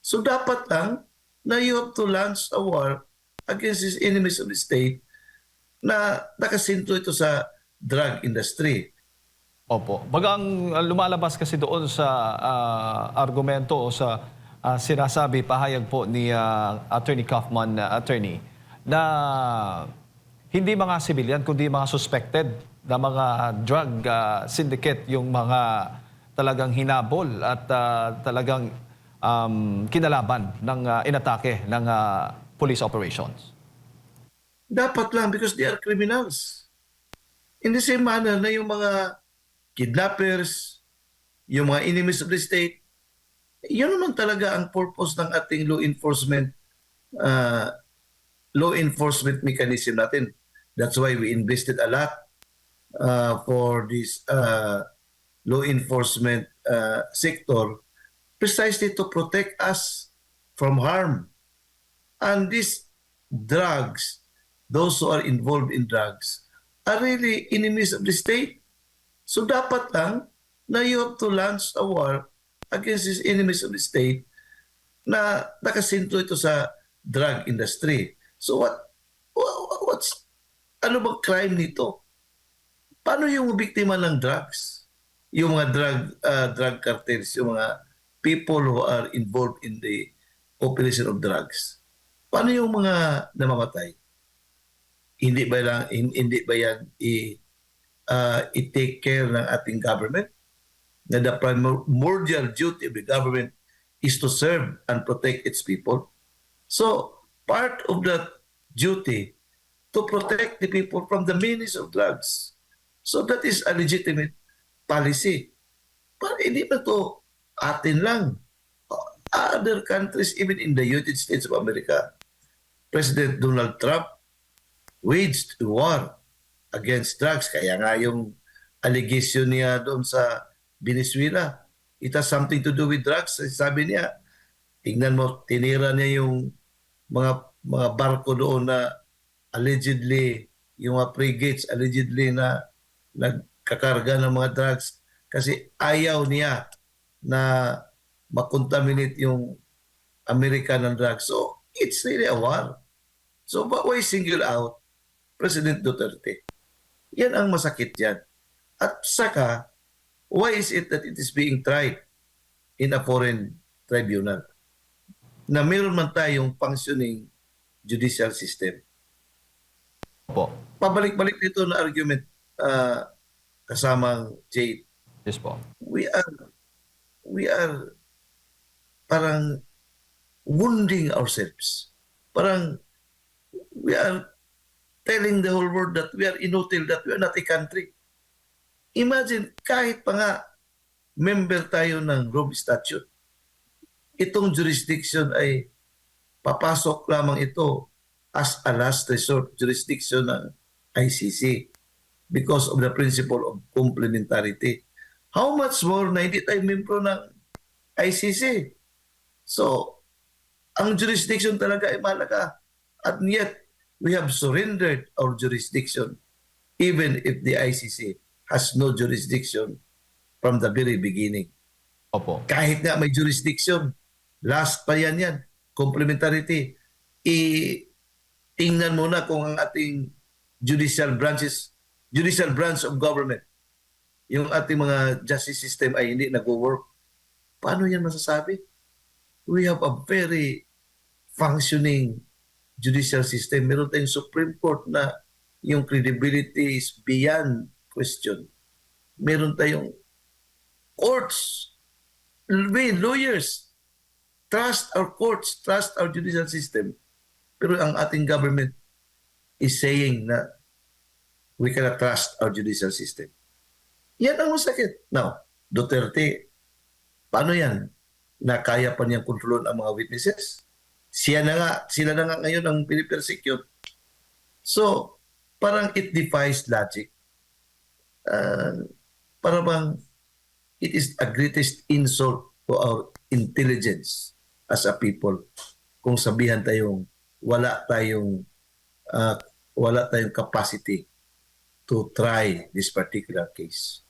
So dapat lang na you have to launch a war against these enemies of the state na nakasinto ito sa drug industry. Opo. Bagang lumalabas kasi doon sa argumento o sa sinasabi, pahayag po ni Attorney Kaufman, attorney, na hindi mga civilian kundi mga suspected na mga drug syndicate yung mga talagang hinabol at talagang kinalaban ng inatake ng police operations. Dapat lang because they are criminals. In the same manner na yung mga kidnappers, yung mga enemies of the state, yun naman talaga ang purpose ng ating law enforcement mechanism natin. That's why we invested a lot for this law enforcement sector precisely to protect us from harm. And these drugs, those who are involved in drugs, are really enemies of the state. So dapat lang na you have to launch a war against these enemies of the state na nakasinto ito sa drug industry. So ano bang crime nito? Paano yung biktima ng drugs? Yung mga drug cartels, yung mga people who are involved in the operation of drugs. Paano yung mga namamatay? Hindi ba yan i-take care ng ating government? Na the primordial duty of the government is to serve and protect its people. So, part of that duty to protect the people from the menace of drugs. So that is a legitimate policy. Pero hindi ba ito atin lang? Other countries, even in the United States of America, President Donald Trump waged war against drugs. Kaya nga yung allegation niya doon sa Venezuela, it has something to do with drugs. Sabi niya, tingnan mo, tinira niya yung mga barko doon na allegedly, yung mga frigates allegedly na nagkakarga ng mga drugs kasi ayaw niya na makontaminate yung Amerika ng drugs. So, it's really a war. So, why single out President Duterte? Yan ang masakit yan. At saka, why is it that it is being tried in a foreign tribunal? Na meron man tayong functioning judicial system. Opo. Pabalik-balik dito na argument kasamang Jade. Yes po. We are parang wounding ourselves. Parang we are telling the whole world that we are inutil, that we are not a country. Imagine, kahit pa nga member tayo ng Rome Statute, itong jurisdiction ay papasok lamang ito as a last resort jurisdiction ng ICC because of the principle of complementarity. How much more na hindi tayo membro ng ICC? So, ang jurisdiction talaga ay malaga. At yet, we have surrendered our jurisdiction even if the ICC has no jurisdiction from the very beginning. Opo. Kahit nga may jurisdiction, last pa yan, complementarity. Tingnan muna kung ang ating judicial branch of government, yung ating mga justice system ay hindi nag-work. Paano yan masasabi? We have a very functioning judicial system. Meron tayong Supreme Court na yung credibility is beyond question. Meron tayong courts, lawyers, trust our courts, trust our judicial system. Pero ang ating government is saying na we cannot trust our judicial system. Yan ang masakit. Now, Duterte, paano yan? Na kaya pa niyang kontrolon ang mga witnesses? Sila na nga ngayon ang pinipersecute. So, parang it defies logic. Para bang it is a greatest insult to our intelligence as a people kung sabihan tayong wala tayong capacity to try this particular case.